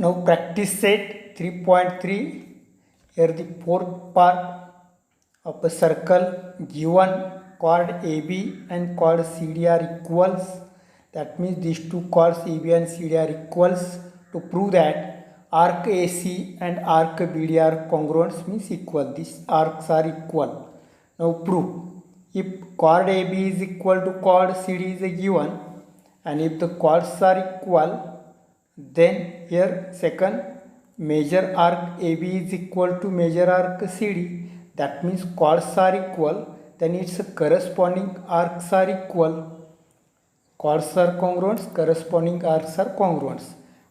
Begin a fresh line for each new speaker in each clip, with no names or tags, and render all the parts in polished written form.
Now practice set 3.3. Here the fourth part of a circle given chord AB and chord CD are equals. That means these two chords AB and CD are equals. To prove that arc AC and arc BD are congruent means equal. These arcs are equal. Now prove. If chord AB is equal to chord CD is a given, and if the chords are equal, then here second, major arc AB is equal to major arc CD. That means chords are equal. Then its corresponding arcs are equal. Chords are congruent, corresponding arcs are congruent.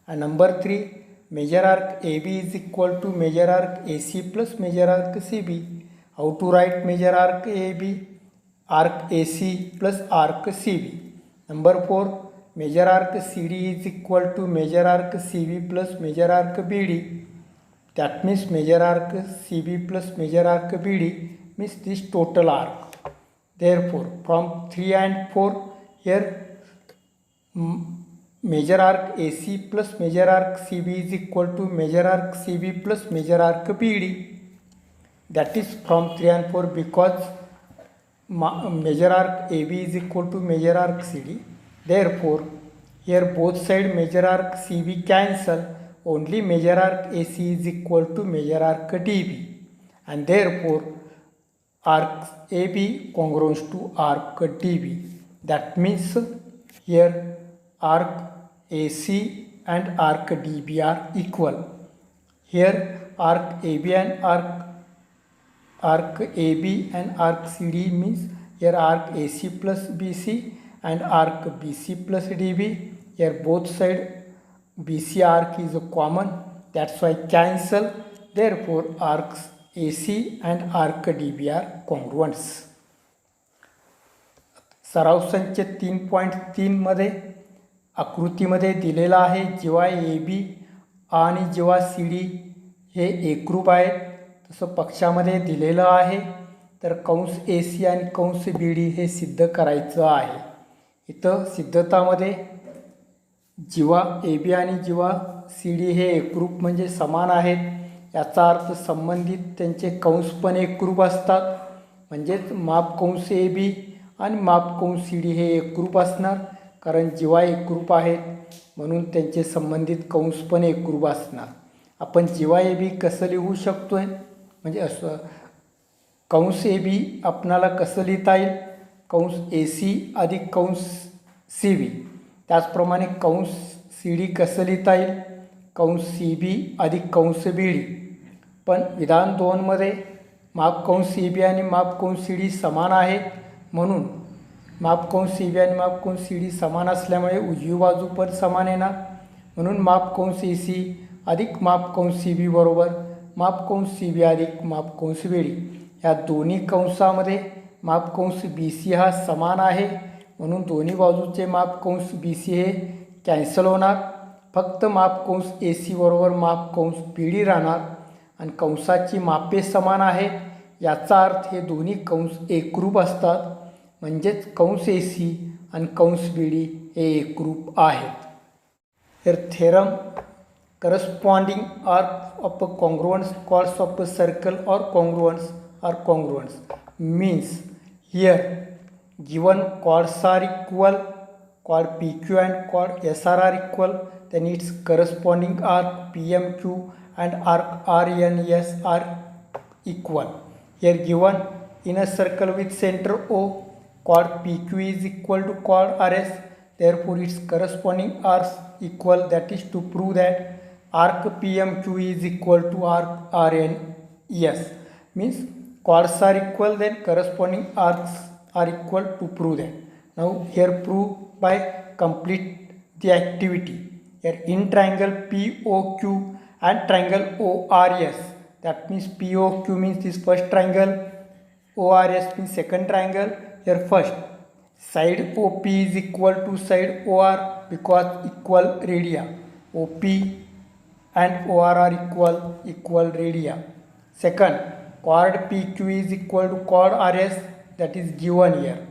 And number 3, major arc AB is equal to major arc AC plus major arc CB. How to write major arc AB? Arc AC plus arc CB. Number 4, major arc CD is equal to major arc CB plus major arc BD. That means major arc CB plus major arc BD means this total arc. Therefore, from 3 and 4, here major arc AC plus major arc CB is equal to major arc CB plus major arc BD. That is from 3 and 4 because major arc AB is equal to major arc CD. Therefore, here both side major arc CB cancel. Only major arc AC is equal to major arc DB. And therefore, arc AB congruent to arc DB. That means here arc AC and arc DB are equal. Here arc AB and arc AB and arc CD means here arc AC plus BC and arc BC plus DB. Here both side BC arc is common, that's why cancel. Therefore arcs AC and arc DB are congruent. सराव संच 3.3 मध्ये आकृतीमध्ये दिलेला आहे जेव्हा AB आणि जेव्हा CD हे एकरूप आहेत तसं पक्षामध्ये दिलेलं आहे, तर कंस AC आणि कंस BD हे सिद्ध करायचं आहे. इथं सिद्धतामध्ये जेव्हा AB आणि जेव्हा CD हे एकरूप म्हणजे समान आहेत, याचा अर्थ संबंधित त्यांचे कंस पण एकरूप असतात. म्हणजेच माप कंस AB आणि माप कंस CD हे एकरूप असणार, कारण जेव्हा एकरूप आहेत म्हणून त्यांचे संबंधित कंस पण एकरूप असणार. आपण जेव्हा AB कसं लिहू शकतोय, म्हणजे असं कंस AB आपणाला कसं लिहिता येईल, कंस AC अधिक कंस CB. त्याचप्रमाणे कंस CD कसं लिहिता येईल, कंस CB अधिक कंस BD. पण विधान 2 मध्ये माप कंस AB आणि माप कंस CD समान आहेत, म्हणून माप कंस CB आणि माप कंस CD समान असल्यामुळे उजवी बाजू पण समान येणार. म्हणून माप कंस AC अधिक माप कंस CB बरोबर माप कंस CB अधिक माप कंस BD. या दोन्ही कंसामध्ये माप कंस BC हा समान आहे, म्हणून दोन्ही बाजूचे माप कंस BC हे कॅन्सल होणार. फक्त माप कंस AC बरोबर माप कंस BD राहणार आणि कंसाची मापे समान आहेत. याचा अर्थ हे दोन्ही कंस एकरूप असतात, म्हणजेच कंस AC आणि कंस BD हे एकरूप आहेत. तर theorem corresponding arc of a congruent chords of a circle or congruence are congruent means here given chords are equal, chord PQ and chord SR are equal, then its corresponding arc PMQ and arc RNS are equal. Here given in a circle with center O, chord PQ is equal to chord RS, therefore its corresponding arcs equal. That is to prove that arc PMQ is equal to arc RNS. Means chords are equal, then corresponding arcs are equal. To prove that, now here prove by complete the activity. Here in triangle POQ and triangle ORS, that means POQ means this first triangle, ORS means second triangle. Here first side OP is equal to side OR because equal radii. OP and OR are equal radii. Second, chord PQ is equal to chord RS, that is given here.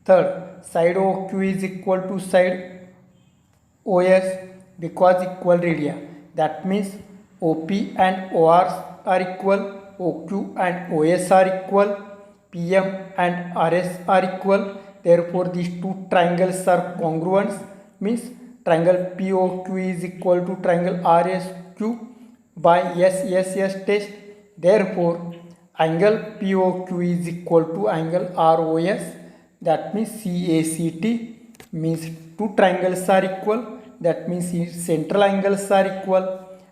Third, side OQ is equal to side OS because equal radii. that means OP and OR are equal, OQ and OS are equal, PM and RS are equal. Therefore these two triangles are congruent, means triangle POQ is equal to triangle RSQ by SSS test. Therefore angle POQ is equal to angle ROS, that means CACT, means two triangles are equal, that means its central angles are equal,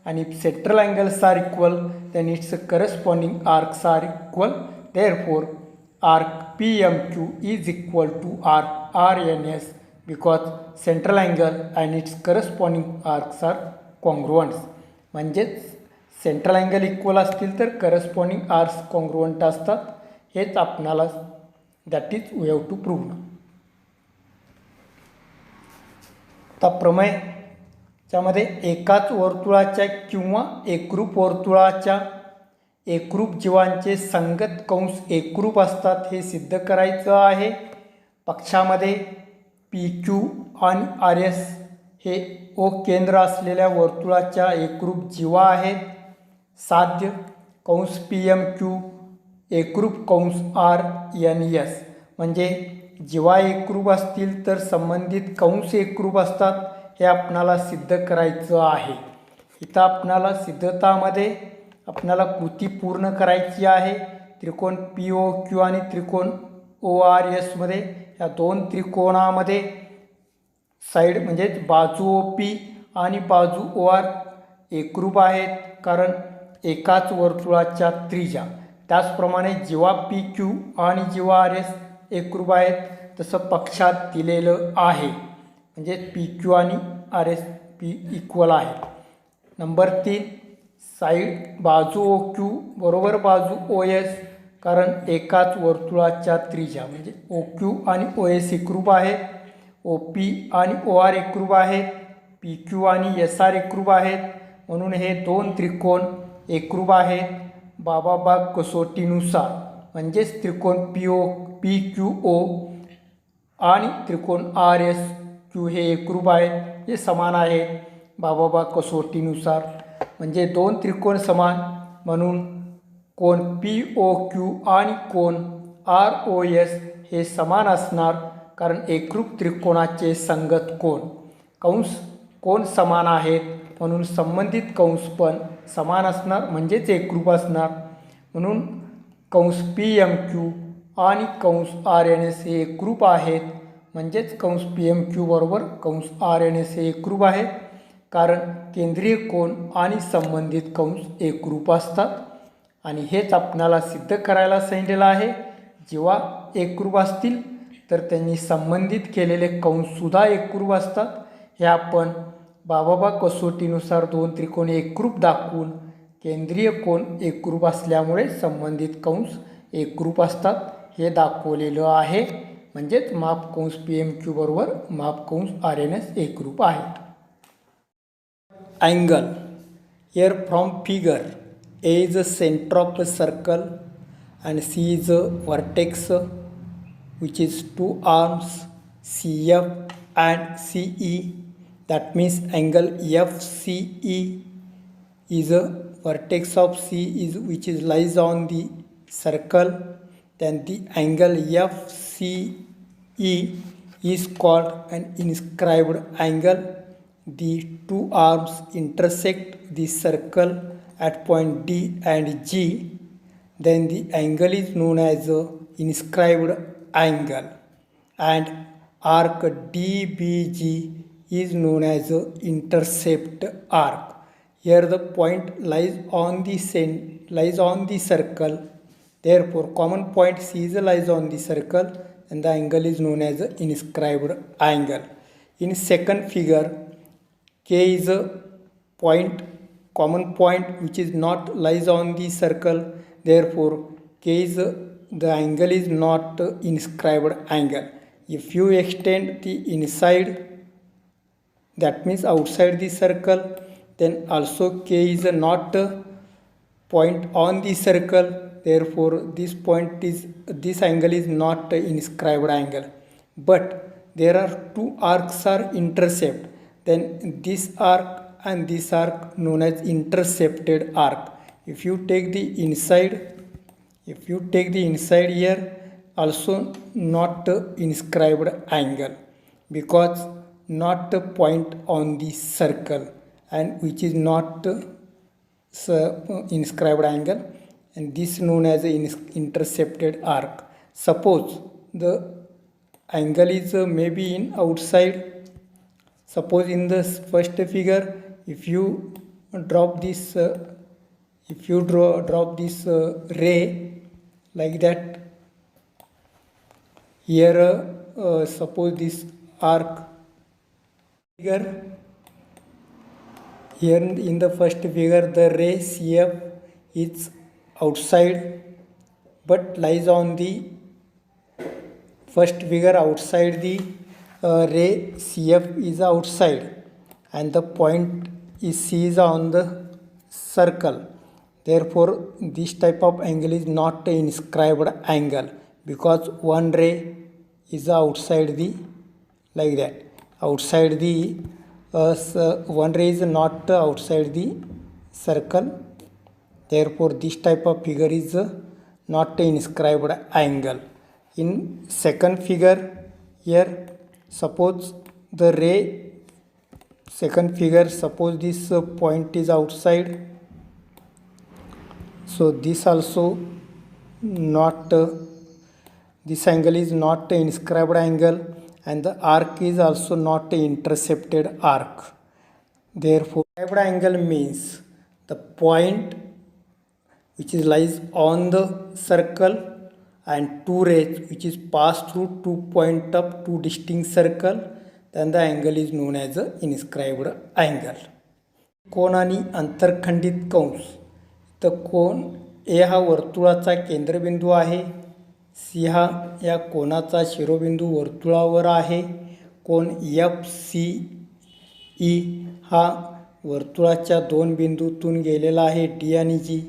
and if central angles are equal then its corresponding arcs are equal. Therefore arc PMQ is equal to arc RNS because central angle and its corresponding arcs are congruent. म्हणजेच central angle equal असतील तर corresponding arcs congruent असतात, हेच आपणाला that is we have to prove. आता प्रमेयच्यामध्ये एकाच वर्तुळाच्या किंवा एकरूप वर्तुळाच्या एकरूप जीवांचे संगत कंस एकरूप असतात हे सिद्ध करायचं आहे. पक्षामध्ये PQ आणि RS हे ओ केंद्र असलेल्या वर्तुळाच्या एकरूप जीवा आहेत. साध्य कंस PMQ एकरूप कंस RNS, म्हणजे जीवा एकरूप असतील तर संबंधित कंस एकरूप असतात हे आपणाला सिद्ध करायचं आहे. इथं आपणाला सिद्धतामध्ये आपणाला कृती पूर्ण करायची आहे. त्रिकोण POQ आणि त्रिकोण ORS मध्ये या दोन त्रिकोणामध्ये साईड म्हणजेच बाजू OP आणि बाजू OR एकरूप आहेत, कारण एकाच वर्तुळाच्या त्रिज्या. त्याचप्रमाणे जेव्हा PQ आणि जेव्हा RS एकरूप आहेत तसं पक्षात दिलेलं आहे, म्हणजे PQ आणि RS इक्वल आहे. नंबर 3 साईड बाजू OQ बरोबर बाजू OS, कारण एकाच वर्तुळाच्या त्रिज्या म्हणजे OQ आणि OS एकरूप आहेत, OP आणि OR एकरूप आहेत, PQ आणि SR एकरूप आहेत, म्हणून हे दोन त्रिकोण एकरूप आहेत. बाबाबाग कसोटीनुसार म्हणजेच त्रिकोण PQO आणि त्रिकोण RSQ हे एकरूप आहेत, हे समान आहेत बाबाबाग कसोटीनुसार. म्हणजे दोन त्रिकोण समान म्हणून कोण POQ आणि कोण ROS हे समान असणार, कारण एकरूप त्रिकोणाचे संगत कोण समान आहेत म्हणून संबंधित कंस पण समान असणार, म्हणजेच एकरूप असणार. म्हणून कंस PMQ आणि कंस RNS हे एकरूप आहेत, म्हणजेच कंस PMQ बरोबर कंस RNS हे एकरूप आहेत, कारण केंद्रीय कोन आणि संबंधित कंस एकरूप असतात. आणि हेच आपणाला सिद्ध करायला सांगितलेलं आहे. जेव्हा एकरूप असतील तर त्यांनी संबंधित केलेले कंससुद्धा एकरूप असतात. हे आपण बाबाबाग कसोटीनुसार दोन त्रिकोण एकरूप दाखवून केंद्रीय कोन एकरूप असल्यामुळे संबंधित कंस एकरूप असतात हे दाखवलेलं आहे. म्हणजेच माप कंस PMQ बरोबर माप कंस RNS एकरूप आहेत. Angle. Here from figure, A is the center of a circle and C is the vertex, which is two arms CF and CE. That means angle FCE is a vertex of C which is lies on the circle. Then the angle FCE is called an inscribed angle. The two arms intersect the circle at point D and G. Then the angle is known as a inscribed angle, and arc DBG is known as a intercept arc. Here the point lies on the circle. Therefore common point C lies on the circle, and the angle is known as a inscribed angle. In second figure, K is a common point which is not lies on the circle. Therefore the angle is not inscribed angle. If you extend the inside, that means outside the circle, then also K is not a point on the circle. Therefore this angle is not an inscribed angle. But there are two arcs are intercept, then this arc and this arc known as intercepted arc. If you take the inside here, also not inscribed angle, because not a point on the circle and which is not inscribed angle, and this known as intercepted arc. Suppose the angle is maybe in outside. Suppose in the first figure, if you drop this ray like that, here suppose this arc figure, here in the first figure the ray CF is outside but lies on the first figure outside. The ray CF is outside and the point is C is on the circle. Therefore this type of angle is not an inscribed angle, because one ray is outside the, like that, outside the one ray is not outside the circle. Therefore this type of figure is not an inscribed angle. In second figure here, suppose the ray, second figure, suppose this point is outside, so this also not this angle is not an inscribed angle, and the arc is also not an intercepted arc. Therefore inscribed angle means the point which is lies on the circle and two rays which is passed through two point of two distinct circle, then the angle is known as a inscribed angle. कोन आणि अंतरखंडित कंस. तर कोन ए हा वर्तुळाचा केंद्रबिंदू आहे, C हा या कोनाचा शिरोबिंदू वर्तुळावर आहे, कोन एफ सी ई हा वर्तुळाच्या दोन बिंदूतून गेलेला आहे डी आणि जी.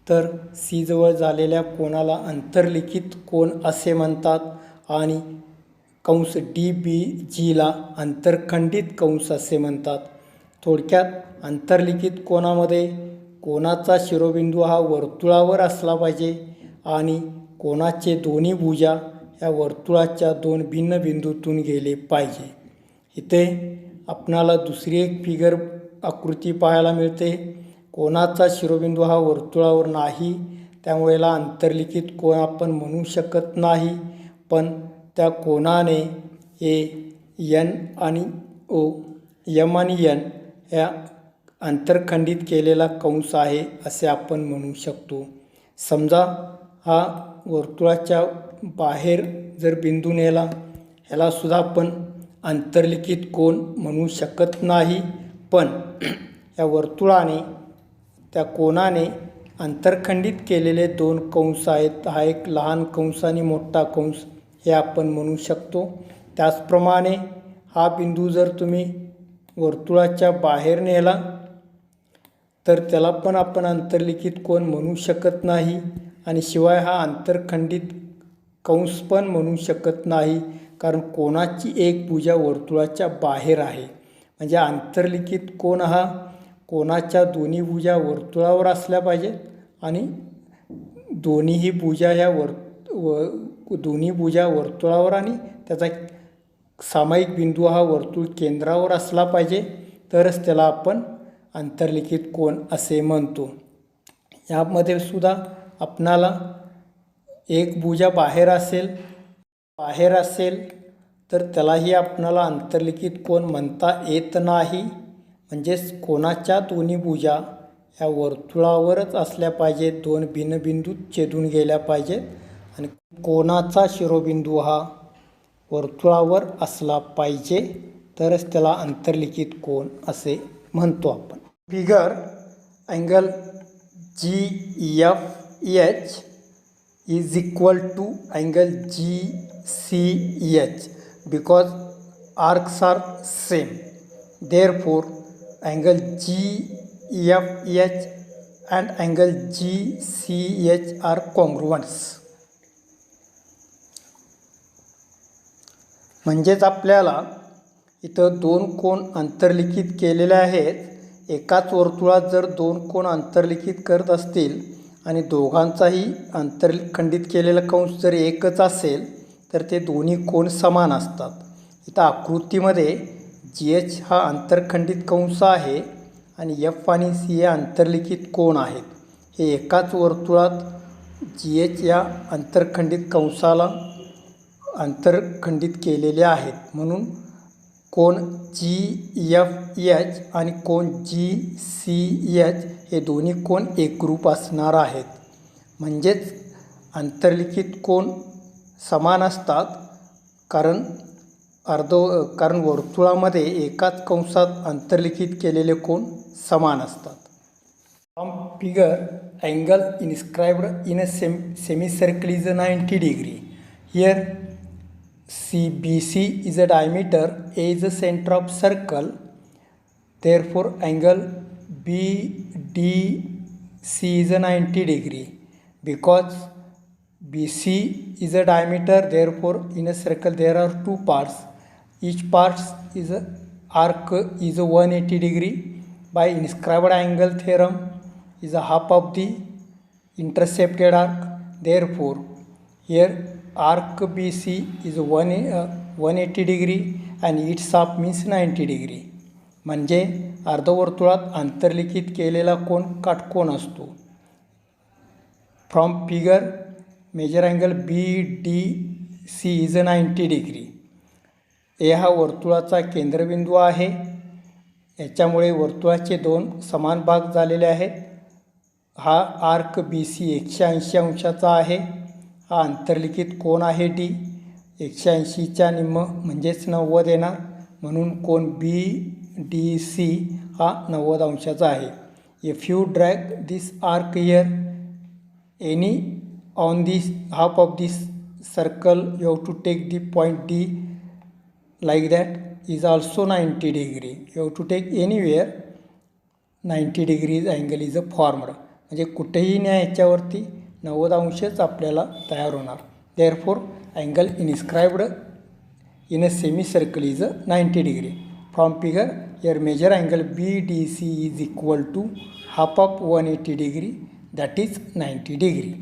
तर सी जवळ झालेल्या कोनाला अंतर्लिखित कोन असे म्हणतात आणि कंस डी बी जीला अंतरखंडित कंस असे म्हणतात. थोडक्यात अंतर्लिखित कोनामध्ये कोनाचा शिरोबिंदू हा वर्तुळावर असला पाहिजे आणि कोनाचे दोन्ही भुजा या वर्तुळाच्या दोन भिन्न बिंदूतून गेले पाहिजे. इथे आपणाला दुसरी एक फिगर आकृती पाहायला मिळते. कोनाचा शिरोबिंदू हा वर्तुळावर नाही, त्यामुळे याला अंतर्लिखित कोन आपण म्हणू शकत नाही, पण त्या कोनाने ए एन आणि ओ एम आणि एन या अंतरखंडित केलेला कंस आहे असे आपण म्हणू शकतो. समजा हा वर्तुळाच्या बाहेर जर बिंदू नेला, ह्याला सुद्धा आपण अंतर्लिखित कोन म्हणू शकत नाही, पण या वर्तुळाने त्या कोनाने अंतरखंडित केलेले दोन कंस आहेत. हा एक लहान कंस आणि मोठा कंस हे आपण म्हणू शकतो. त्याचप्रमाणे हा बिंदू जर तुम्ही वर्तुळाच्या बाहेर नेला तर त्याला पण आपण अंतर्लिखित कोन म्हणू शकत नाही, आणि शिवाय हा अंतरखंडित कंस पण म्हणू शकत नाही, कारण कोनाची एक भुजा वर्तुळाच्या बाहेर आहे. म्हणजे अंतर्लिखित कोन हा कोनाच्या दोन्ही भुजा वर्तुळावर असल्या पाहिजेत आणि दोन्हीही भुजा ह्या दोन्ही भुजा वर्तुळावर आणि त्याचा सामायिक बिंदू हा वर्तुळ केंद्रावर असला पाहिजे, तरच त्याला आपण अंतर्लिखित कोन असे म्हणतो. यामध्ये सुद्धा आपणाला एक भुजा बाहेर असेल तर त्यालाही आपणाला अंतर्लिखित कोन म्हणता येत नाही. म्हणजेच कोनाच्या दोन्ही भुजा ह्या वर्तुळावरच असल्या पाहिजेत, दोन भिन्न बिंदूत छेदून गेल्या पाहिजेत, आणि कोनाचा शिरोबिंदू हा वर्तुळावर असला पाहिजे, तरच त्याला अंतर्लिखित कोन असे म्हणतो आपण. Figure angle G F H is equal to angle GCH because arcs are same. Therefore angle GFH and angle GCH are congruent. म्हणजेच आपल्याला इथं दोन कोन अंतर्लिखित केलेले आहेत एकाच वर्तुळात जर दोन कोन अंतर्लिखित करत असतील आणि दोघांचाही अंतर्खंडित केलेला कंस जर एकच असेल तर ते दोन्ही कोन समान असतात. इथं आकृतीमध्ये GH हा अंतर्खंडित कंस आहे आणि F आणि C हे अंतर्लिखित कोन आहेत. हे एकाच वर्तुळात GH या अंतर्खंडित कंसाला अंतर्खंडित केलेले आहेत. म्हणून कोन GFH आणि कोन GCH हे दोन्ही कोन एकरूप असणार आहेत. म्हणजेच अंतर्लिखित कोन समान असतात कारण वर्तुळामध्ये एकाच कंसात अंतर्लिखित केलेले कोन समान असतात. From figure angle inscribed in a semicircle is 90 degree. Here CBC is a diameter, A is the center of circle. Therefore angle BDC is a 90 degree. Because BC is a diameter, therefore in a circle there are two parts. Each part is a arc is a 180 degree. By inscribed angle theorem is a half of the intercepted arc. Therefore here arc BC is 180 degree and its half means 90 degree. म्हणजे अर्धवर्तुळात अंतर्लिखित केलेला कोन काटकोन असतो. From figure measure angle BDC is 90 degree. A हा वर्तुळाचा केंद्रबिंदू आहे. याच्यामुळे वर्तुळाचे दोन समान भाग झालेले आहेत. हा आर्क BC 180 अंशाचा आहे. हा अंतर्लिखित कोन आहे D. 180च्या निम्म म्हणजेच 90 येणार. म्हणून कोन BDC हा 90 अंशाचा आहे. If you drag this arc here any on this half of this circle you have to take the point D like that is also 90 degree. You have to take anywhere 90 degrees angle is formed. म्हणजे कुठेही न्या याच्यावरती 90 अंशच आपल्याला तयार होणार. Therefore angle inscribed in a semicircle is 90 degree. From figure here measure angle BDC is equal to half of 180 degree, that is 90 degree.